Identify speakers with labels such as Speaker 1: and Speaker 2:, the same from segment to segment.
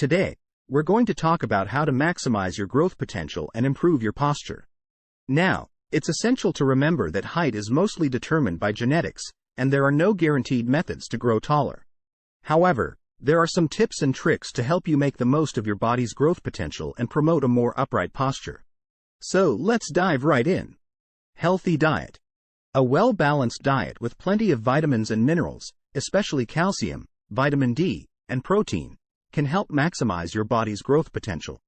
Speaker 1: Today, we're going to talk about how to maximize your growth potential and improve your posture. Now, it's essential to remember that height is mostly determined by genetics, and there are no guaranteed methods to grow taller. However, there are some tips and tricks to help you make the most of your body's growth potential and promote a more upright posture. So, let's dive right in. Healthy diet. A well-balanced diet with plenty of vitamins and minerals, especially calcium, vitamin D, and protein, can help maximize your body's growth potential.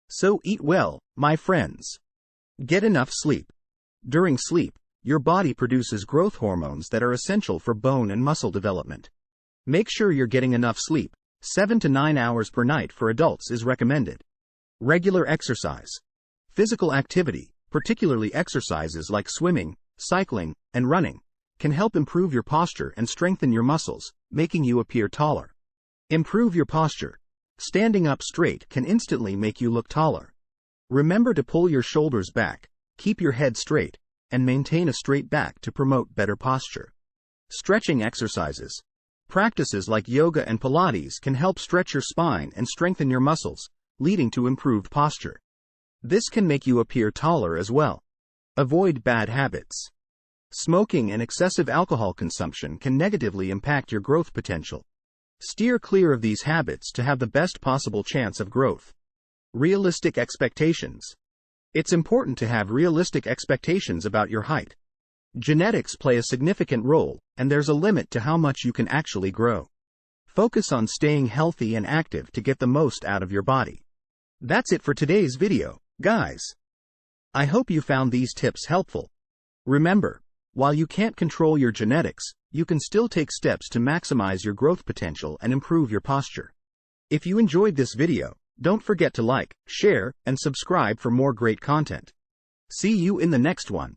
Speaker 1: So eat well, my friends. Get enough sleep. During sleep, your body produces growth hormones that are essential for bone and muscle development. Make sure you're getting enough sleep. 7 to 9 hours per night for adults is recommended. Regular exercise. Physical activity, particularly exercises like swimming, cycling, and running, can help improve your posture and strengthen your muscles, making you appear taller. Improve your posture. Standing up straight can instantly make you look taller. Remember to pull your shoulders back, keep your head straight, and maintain a straight back to promote better posture. Stretching exercises. Practices like yoga and Pilates can help stretch your spine and strengthen your muscles, leading to improved posture. This can make you appear taller as well. Avoid bad habits. Smoking and excessive alcohol consumption can negatively impact your growth potential. Steer clear of these habits to have the best possible chance of growth. Realistic expectations. It's important to have realistic expectations about your height. Genetics play a significant role, and there's a limit to how much you can actually grow. Focus on staying healthy and active to get the most out of your body. That's it for today's video, guys. I hope you found these tips helpful. Remember, while you can't control your genetics, you can still take steps to maximize your growth potential and improve your posture. If you enjoyed this video, don't forget to like, share, and subscribe for more great content. See you in the next one.